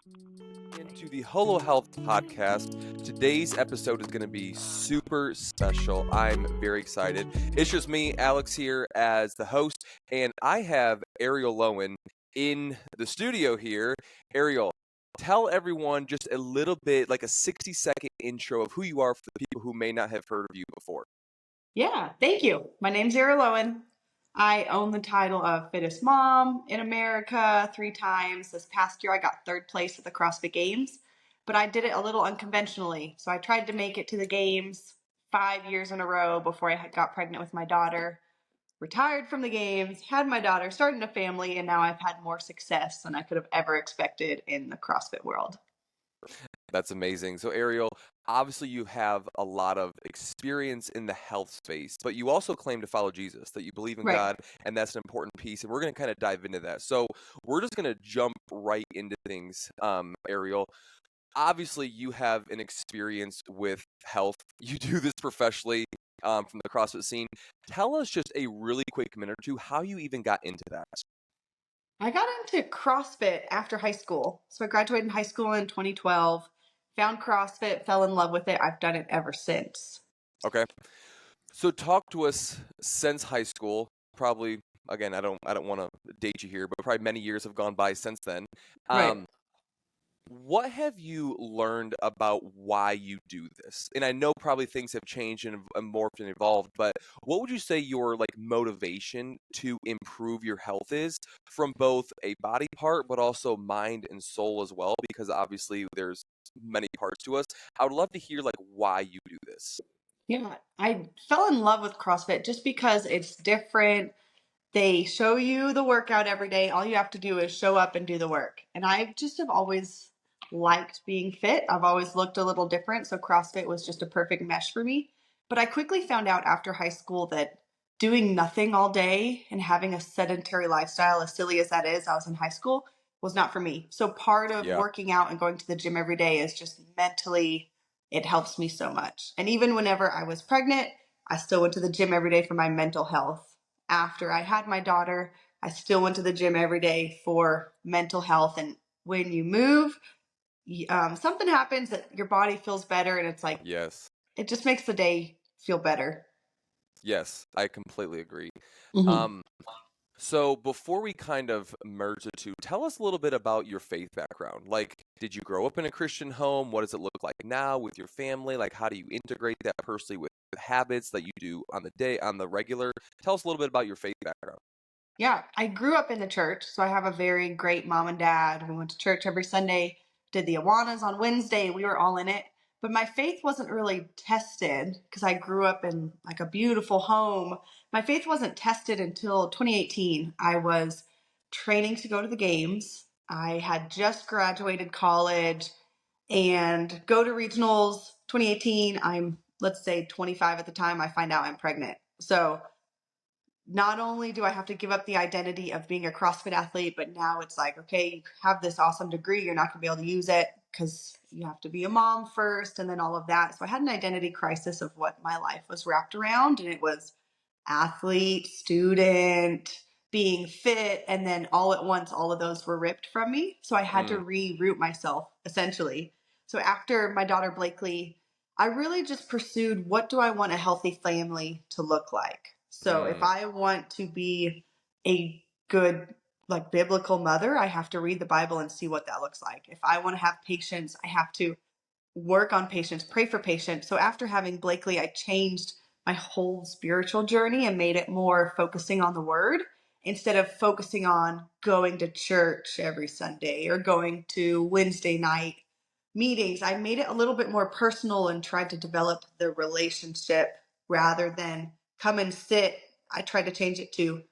Into the Holo Health podcast. Today's episode is going to be super special. I'm very excited. It's just me, Alex, here as the host, and I have Arielle Loewen in the studio here. Arielle, tell everyone just a little bit, like a 60-second intro of who you are for the people who may not have heard of you before. Yeah, thank you. My name's Arielle Loewen. I own the title of Fittest Mom in America 3 times. This past year, I got 3rd place at the CrossFit Games, but I did it a little unconventionally. So I tried to make it to the games 5 years in a row before I got pregnant with my daughter, retired from the games, had my daughter, started a family, and now I've had more success than I could have ever expected in the CrossFit world. That's amazing. So, Arielle, obviously you have a lot of experience in the health space, but you also claim to follow Jesus, that you believe in Right. God, and that's an important piece. And we're going to kind of dive into that. So, we're just going to jump right into things, Arielle. Obviously, you have an experience with health. You do this professionally from the CrossFit scene. Tell us just a really quick minute or two how you even got into that. I got into CrossFit after high school. So I graduated high school in 2012, found CrossFit, fell in love with it. I've done it ever since. Okay. So talk to us since high school. Probably again, I don't want to date you here, but probably many years have gone by since then. Right. What have you learned about why you do this? And I know probably things have changed and morphed and evolved, but what would you say your like motivation to improve your health is from both a body part, but also mind and soul as well? Because obviously there's many parts to us. I would love to hear like why you do this. Yeah, I fell in love with CrossFit just because it's different. They show you the workout every day. All you have to do is show up and do the work. And I just have always liked being fit. I've always looked a little different. So CrossFit was just a perfect mesh for me. But I quickly found out after high school that doing nothing all day and having a sedentary lifestyle, as silly as that is, I was in high school, was not for me. So part of Yeah. working out and going to the gym every day is just mentally, it helps me so much. And even whenever I was pregnant, I still went to the gym every day for my mental health. After I had my daughter, I still went to the gym every day for mental health. And when you move, something happens that your body feels better, and it's like, Yes. it just makes the day feel better. Yes, I completely agree. Mm-hmm. Um, so before we kind of merge the two, tell us a little bit about your faith background. Like, did you grow up in a Christian home? What does it look like now with your family? Like, how do you integrate that personally with the habits that you do on the day, on the regular? Tell us a little bit about your faith background. Yeah, I grew up in the church, so I have a very great mom and dad. We went to church every Sunday, did the Awanas on Wednesday, and we were all in it. But my faith wasn't really tested because I grew up in like a beautiful home. My faith wasn't tested until 2018. I was training to go to the games. I had just graduated college and go to regionals 2018. I'm, let's say, 25 at the time. I find out I'm pregnant. So not only do I have to give up the identity of being a CrossFit athlete, but now it's like, okay, you have this awesome degree. You're not going to be able to use it because you have to be a mom first and then all of that. So I had an identity crisis of what my life was wrapped around. And it was athlete, student, being fit. And then all at once, all of those were ripped from me. So I had to reroute myself essentially. So after my daughter Blakely, I really just pursued, what do I want a healthy family to look like? So if I want to be a good, like, biblical mother, I have to read the Bible and see what that looks like. If I want to have patience, I have to work on patience, pray for patience. So after having Blakely, I changed my whole spiritual journey and made it more focusing on the word instead of focusing on going to church every Sunday or going to Wednesday night meetings. I made it a little bit more personal and tried to develop the relationship rather than come and sit. I tried to change it to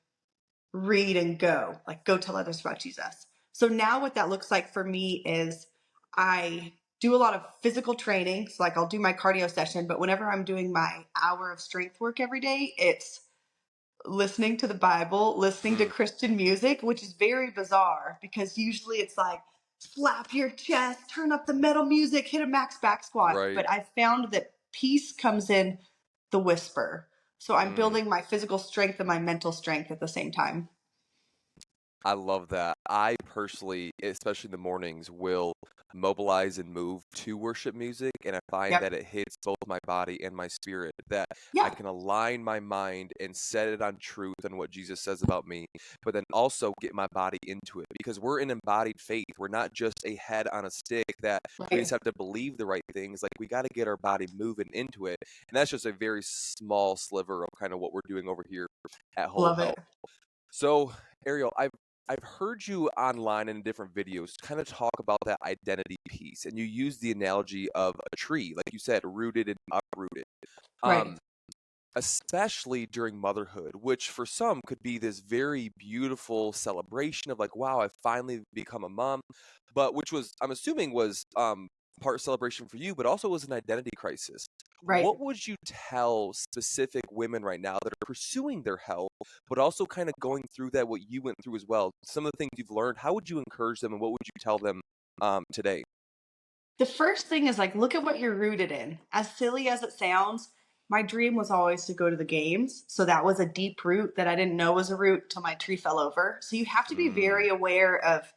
read and go, like go tell others about Jesus. So now what that looks like for me is I do a lot of physical training. So like I'll do my cardio session, but whenever I'm doing my hour of strength work every day, it's listening to the Bible, listening to Christian music, which is very bizarre because usually it's like slap your chest, turn up the metal music, hit a max back squat. Right. But I found that peace comes in the whisper. So I'm building my physical strength and my mental strength at the same time. I love that. I personally, especially in the mornings, will mobilize and move to worship music, and I find Yep. that it hits both my body and my spirit, that I Yeah. can align my mind and set it on truth and what Jesus says about me, but then also get my body into it because we're an embodied faith. We're not just a head on a stick that we just Right. have to believe the right things. Like we got to get our body moving into it. And that's just a very small sliver of kind of what we're doing over here at Whole Love Health. it. So, Arielle, I've heard you online in different videos kind of talk about that identity piece, and you use the analogy of a tree, like you said, rooted and uprooted. Right. Um, Especially during motherhood, which for some could be this very beautiful celebration of like, wow, I've finally become a mom, but which was, I'm assuming, was part celebration for you, but also was an identity crisis. Right. What would you tell specific women right now that are pursuing their health, but also kind of going through that, what you went through as well? Some of the things you've learned, how would you encourage them and what would you tell them today? The first thing is like, look at what you're rooted in. As silly as it sounds, my dream was always to go to the games. So that was a deep root that I didn't know was a root till my tree fell over. So you have to be Mm, very aware of,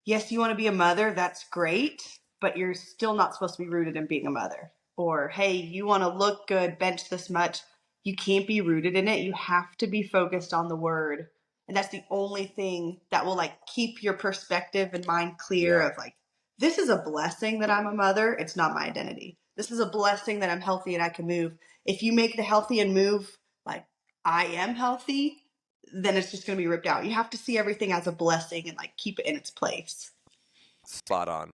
yes, you want to be a mother, that's great, but you're still not supposed to be rooted in being a mother. Or, hey, you want to look good, bench this much. You can't be rooted in it. You have to be focused on the word. And that's the only thing that will like keep your perspective and mind clear yeah, of like, this is a blessing that I'm a mother. It's not my identity. This is a blessing that I'm healthy and I can move. If you make the healthy and move like I am healthy, then it's just going to be ripped out. You have to see everything as a blessing and like keep it in its place. spot on.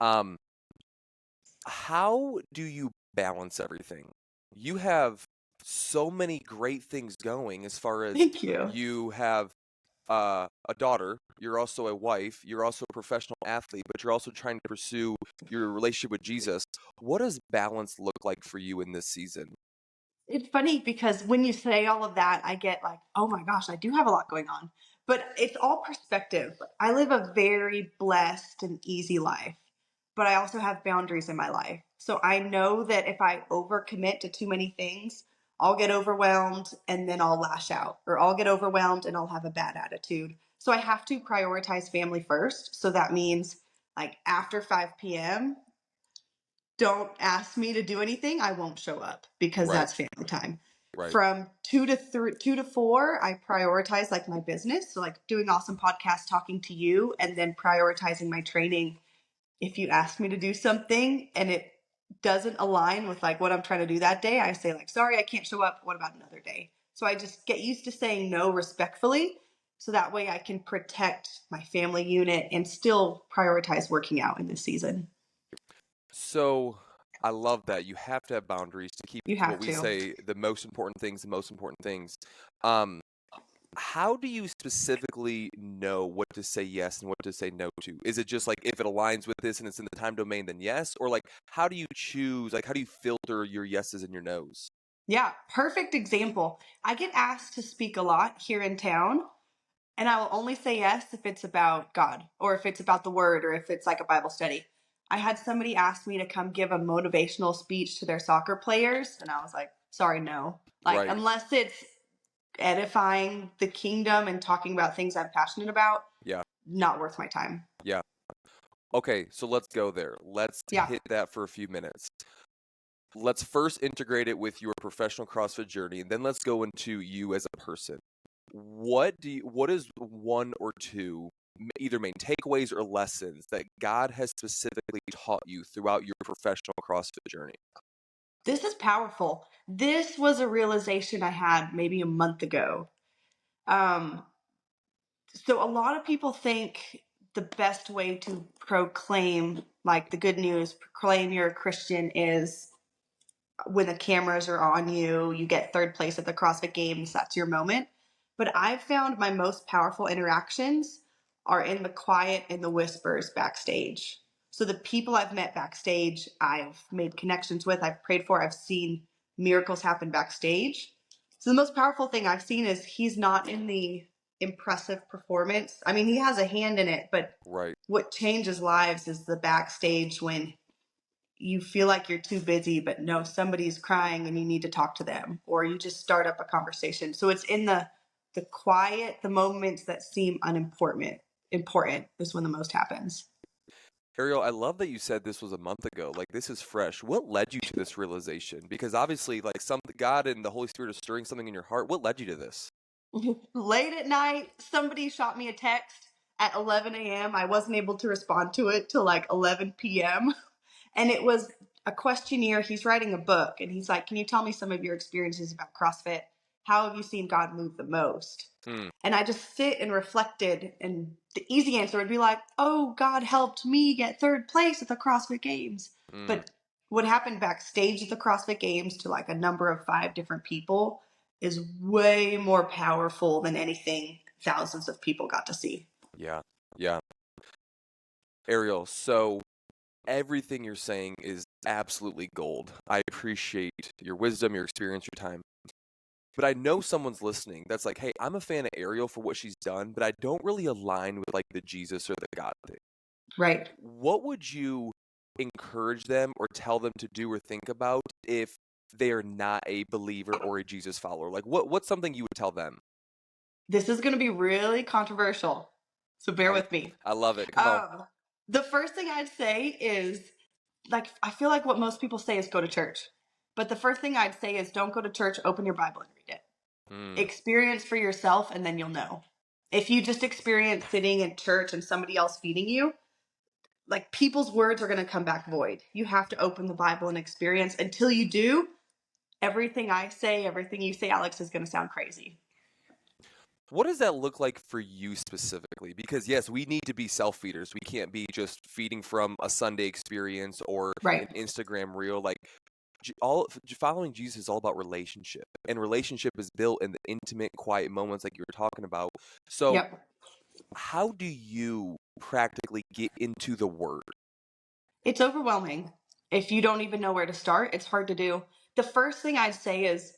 Um, how do you balance everything? You have so many great things going as far as Thank you. you have a daughter, you're also a wife, you're also a professional athlete, but you're also trying to pursue your relationship with Jesus. What does balance look like for you in this season? It's funny because when you say all of that, I get like, oh my gosh, I do have a lot going on. But it's all perspective. I live a very blessed and easy life, but I also have boundaries in my life. So I know that if I overcommit to too many things, I'll get overwhelmed and then I'll lash out, or I'll get overwhelmed and I'll have a bad attitude. So I have to prioritize family first. So that means like after 5 p.m., don't ask me to do anything, I won't show up because Right, that's family time. right. From 2 to 4, I prioritize like my business. So like doing awesome podcasts, talking to you, and then prioritizing my training. If you ask me to do something and it doesn't align with like what I'm trying to do that day, I say like, sorry, I can't show up. What about another day? So I just get used to saying no respectfully. So that way I can protect my family unit and still prioritize working out in this season. So I love that you have to have boundaries to keep You what have we to. say the most important things, the most important things. Um, how do you specifically know what to say yes and what to say no to? Is it just like if it aligns with this and it's in the time domain, then yes? Or like how do you choose, like how do you filter your yeses and your nos? Yeah, perfect example. I get asked to speak a lot here in town, and I will only say yes if it's about God or if it's about the word or if it's like a Bible study. I had somebody ask me to come give a motivational speech to their soccer players, and I was like, sorry, no. Like, Right. unless it's edifying the kingdom and talking about things I'm passionate about, Yeah. not worth my time. Yeah. Okay, so let's go there. Let's Yeah. hit that for a few minutes. Let's first integrate it with your professional CrossFit journey, and then let's go into you as a person. What is one or two either main takeaways or lessons that God has specifically taught you throughout your professional CrossFit journey? This is powerful. This was a realization I had maybe a month ago. Um, So a lot of people think the best way to proclaim like the good news, proclaim you're a Christian is when the cameras are on you, you get third place at the CrossFit Games, that's your moment. But I've found my most powerful interactions are in the quiet and the whispers backstage. So the people I've met backstage, I've made connections with, I've prayed for, I've seen miracles happen backstage. So the most powerful thing I've seen is he's not in the impressive performance. I mean, he has a hand in it, but Right. what changes lives is the backstage when you feel like you're too busy, but no, somebody's crying and you need to talk to them, or you just start up a conversation. So it's in the quiet, the moments that seem unimportant. important is when the most happens. Arielle, I love that you said this was a month ago. Like, this is fresh. What led you to this realization? Because obviously, like, God and the Holy Spirit are stirring something in your heart. What led you to this? Late at night, somebody shot me a text at 11 a.m. I wasn't able to respond to it till like 11 p.m. And it was a questionnaire. He's writing a book and he's like, "Can you tell me some of your experiences about CrossFit? How have you seen God move the most?" Hmm. And I just sit and reflected. And the easy answer would be like, "Oh, God helped me get third place at the CrossFit Games." Hmm. But what happened backstage at the CrossFit Games to like a number of 5 different people is way more powerful than anything thousands of people got to see. Yeah. Yeah. Arielle, so everything you're saying is absolutely gold. I appreciate your wisdom, your experience, your time. But I know someone's listening that's like, hey, I'm a fan of Arielle for what she's done, but I don't really align with like the Jesus or the God thing. Right. What would you encourage them or tell them to do or think about if they are not a believer or a Jesus follower? Like, what's something you would tell them? This is going to be really controversial. So bear I, with me. I love it. Come on. The first thing I'd say is like, I feel like what most people say is go to church. But the first thing I'd say is don't go to church, open your Bible and read it. Mm, Experience for yourself, and then you'll know. If you just experience sitting in church and somebody else feeding you, like people's words are going to come back void. You have to open the Bible and experience. Until you do, everything I say, everything you say, Alex, is going to sound crazy. what does that look like for you specifically? Because yes, we need to be self-feeders. We can't be just feeding from a Sunday experience or an Right. Instagram reel. Like following Jesus is all about relationship, and relationship is built in the intimate, quiet moments like you were talking about. So, Yep. how do you practically get into the Word? It's overwhelming. If you don't even know where to start, it's hard to do. The first thing I'd say is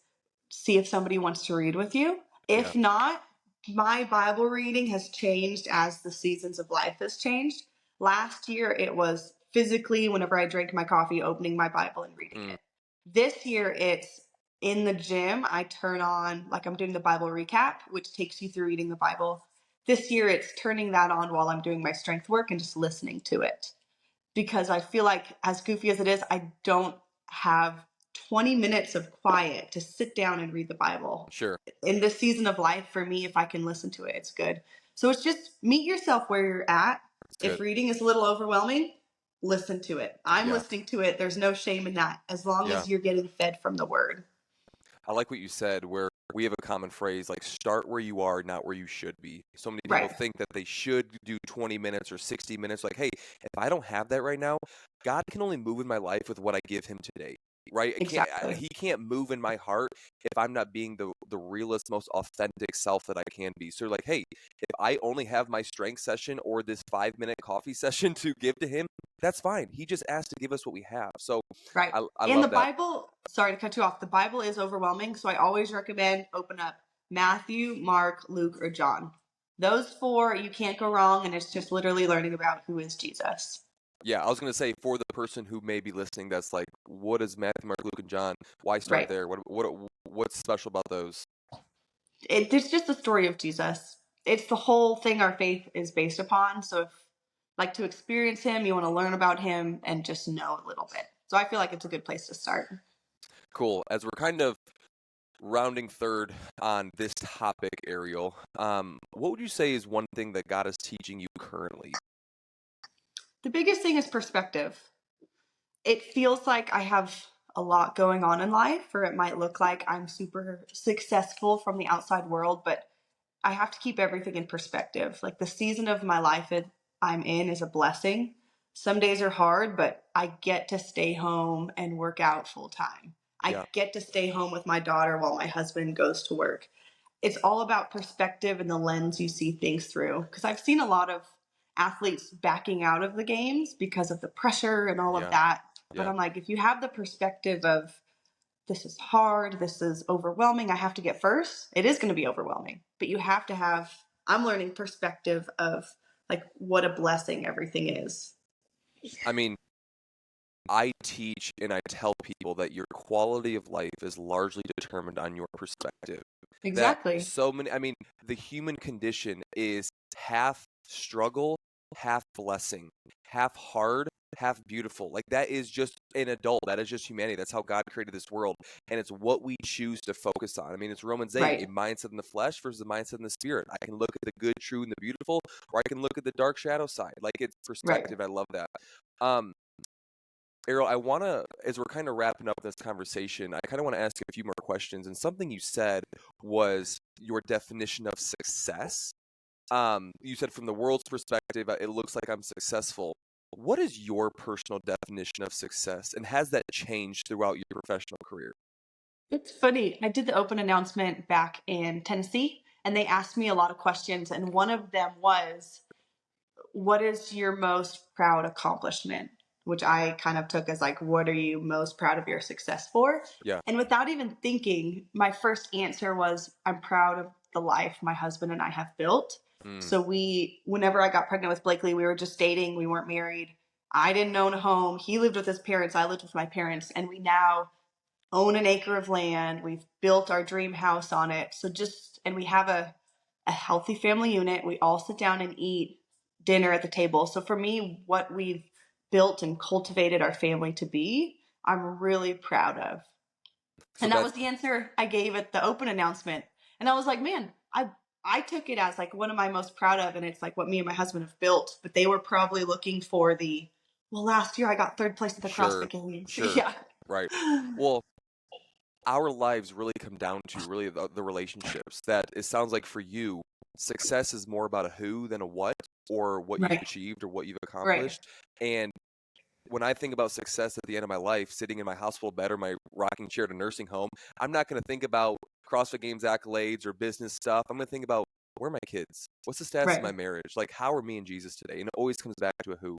see if somebody wants to read with you. Yeah. If not, my Bible reading has changed as the seasons of life has changed. Last year, it was physically, whenever I drank my coffee, opening my Bible and reading Mm, it. This year, it's in the gym. I turn on, like I'm doing the Bible recap, which takes you through reading the Bible. This year, it's turning that on while I'm doing my strength work and just listening to it, because I feel like, as goofy as it is, I don't have 20 minutes of quiet to sit down and read the Bible. sure. In this season of life, for me, if I can listen to it, it's good. So it's just meet yourself where you're at. That's If good. reading is a little overwhelming, listen to it. I'm Yeah. listening to it. There's no shame in that, as long Yeah. as you're getting fed from the word. I like what you said, where we have a common phrase like start where you are, not where you should be. So many people Right. think that they should do 20 minutes or 60 minutes. Like, hey, if I don't have that right now, God can only move in my life with what I give him today. Right? Exactly. He can't move in my heart if I'm not being the realest, most authentic self that I can be. So like, hey, if I only have my strength session or this 5-minute coffee session to give to him, that's fine. He just asked to give us what we have. So Right. I In the love that. Bible, sorry to cut you off, the Bible is overwhelming. So I always recommend open up Matthew, Mark, Luke, or John. Those 4, you can't go wrong. And it's just literally learning about who is Jesus. Yeah, I was gonna say for the person who may be listening, that's like, what is Matthew, Mark, Luke, and John? Why start Right. there? What's special about those? It's just the story of Jesus. It's the whole thing our faith is based upon. So if like to experience him, you want to learn about him and just know a little bit. So I feel like it's a good place to start. Cool. As we're kind of rounding third on this topic, Arielle, what would you say is one thing that God is teaching you currently? The biggest thing is perspective. It feels like I have a lot going on in life, or it might look like I'm super successful from the outside world, but I have to keep everything in perspective. Like the season of my life I'm in is a blessing. Some days are hard, but I get to stay home and work out full time. I Yeah, get to stay home with my daughter while my husband goes to work. It's all about perspective and the lens you see things through. Because I've seen a lot of athletes backing out of the games because of the pressure and all of yeah, that. But yeah. I'm like, if you have the perspective of this is hard, this is overwhelming, I have to get first, it is going to be overwhelming. But you have to have, I'm learning perspective of like what a blessing everything is. I mean, I teach and I tell people that your quality of life is largely determined on your perspective. That Exactly. so many, I mean, the human condition is half struggle, half blessing, half hard, half beautiful. Like that is just an adult. That is just humanity. That's how God created this world. And it's what we choose to focus on. I mean, it's Romans 8, a Right. mindset in the flesh versus a mindset in the spirit. I can look at the good, true, and the beautiful, or I can look at the dark shadow side. Like it's Right. perspective. I love that. Um, Ariel, I want to, as we're kind of wrapping up this conversation, I kind of want to ask you a few more questions. And something you said was your definition of success. You said from the world's perspective, it looks like I'm successful. What is your personal definition of success, and has that changed throughout your professional career? It's funny. I did the open announcement back in Tennessee, and they asked me a lot of questions. And one of them was, what is your most proud accomplishment? Which I kind of took as like, what are you most proud of your success for? Yeah. And without even thinking, my first answer was, I'm proud of the life my husband and I have built. Mm, So whenever I got pregnant with Blakely, we were just dating. We weren't married. I didn't own a home. He lived with his parents. I lived with my parents. And we now own an acre of land. We've built our dream house on it. And we have a healthy family unit. We all sit down and eat dinner at the table. So for me, what we've built and cultivated our family to be, I'm really proud of. so And that that's was the answer I gave at the open announcement. And I was like, man, I took it as like one of my most proud of, and it's like what me and my husband have built. But they were probably looking for well, last year I got third place at the sure, CrossFit Games. sure, Yeah. right. Well, our lives really come down to really the relationships. That it sounds like for you, success is more about a who than a what, or what you've Right. achieved or what you've Right. accomplished. And when I think about success at the end of my life, sitting in my hospital bed or my rocking chair at a nursing home, I'm not going to think about CrossFit Games accolades or business stuff. I'm going to think about, where are my kids? What's the status of Right. my marriage? Like, how are me and Jesus today? And it always comes back to a who.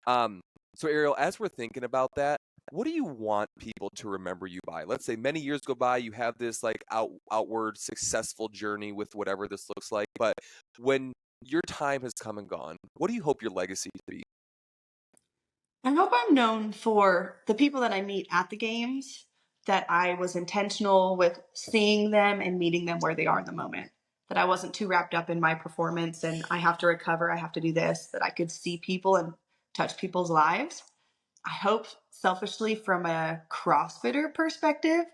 Um, so Ariel, as we're thinking about that, what do you want people to remember you by? Let's say many years go by, you have this like outward successful journey with whatever this looks like, but when your time has come and gone, what do you hope your legacy to be? I hope I'm known for the people that I meet at the games, that I was intentional with seeing them and meeting them where they are in the moment. That I wasn't too wrapped up in my performance and I have to recover, I have to do this, that I could see people and touch people's lives. I hope selfishly from a CrossFitter perspective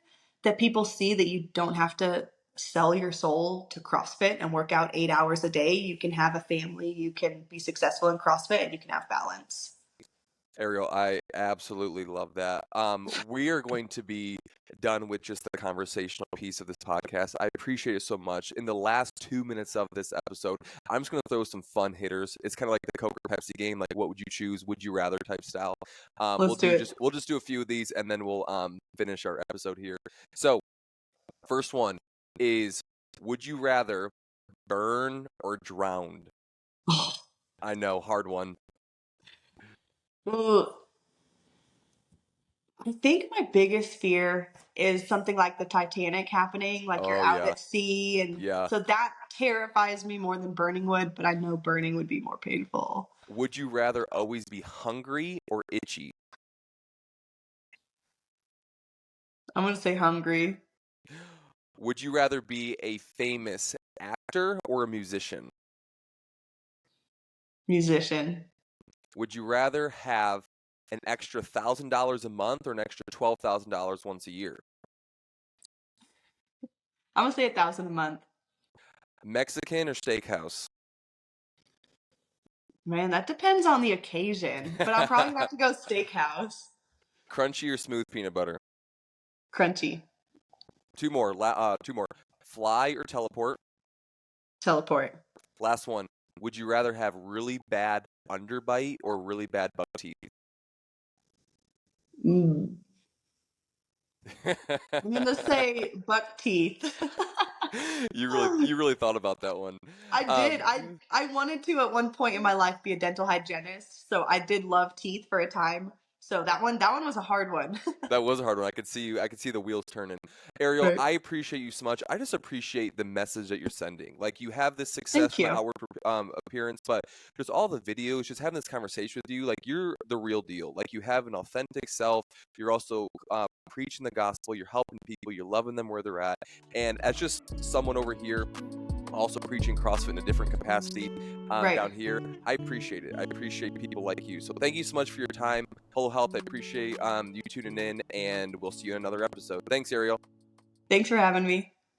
that people see that you don't have to sell your soul to CrossFit and work out 8 hours a day. You can have a family, you can be successful in CrossFit, and you can have balance. Ariel, I absolutely love that. We are going to be done with just the conversational piece of this podcast. I appreciate it so much. In the last 2 minutes of this episode, I'm just going to throw some fun hitters. It's kind of like the Coke or Pepsi game, like what would you choose? Would you rather type style. Let's do it. We'll just do a few of these, and then we'll finish our episode here. So, first one is, would you rather burn or drown? I know, hard one. Ooh, I think my biggest fear is something like the Titanic happening, like you're Oh out yeah, at sea. And yeah. so that terrifies me more than burning would, but I know burning would be more painful. Would you rather always be hungry or itchy? I'm going to say hungry. Would you rather be a famous actor or a musician? Musician. Would you rather have an extra $1,000 a month or an extra $12,000 once a year? I'm going to say 1,000 a month. Mexican or steakhouse? Man, that depends on the occasion, but I'm probably going to have to go steakhouse. Crunchy or smooth peanut butter? Crunchy. Two more. Fly or teleport? Teleport. Last one. Would you rather have really bad underbite or really bad buck teeth? Mm. I'm going to say buck teeth. You really thought about that one. I did. Um, I wanted to at one point in my life be a dental hygienist, so I did love teeth for a time. So that one was a hard one. That was a hard one. I could see the wheels turning. Arielle, Right. I appreciate you so much. I just appreciate the message that you're sending. Like, you have this success Thank from the you. outward appearance, but just all the videos, just having this conversation with you, like, you're the real deal. Like, you have an authentic self. You're also preaching the gospel. You're helping people. You're loving them where they're at. And as just someone over here, also preaching CrossFit in a different capacity Right. down here, I appreciate it. I appreciate people like you. So thank you so much for your time. Whole Health, I appreciate you tuning in, and we'll see you in another episode. Thanks, Arielle. Thanks for having me.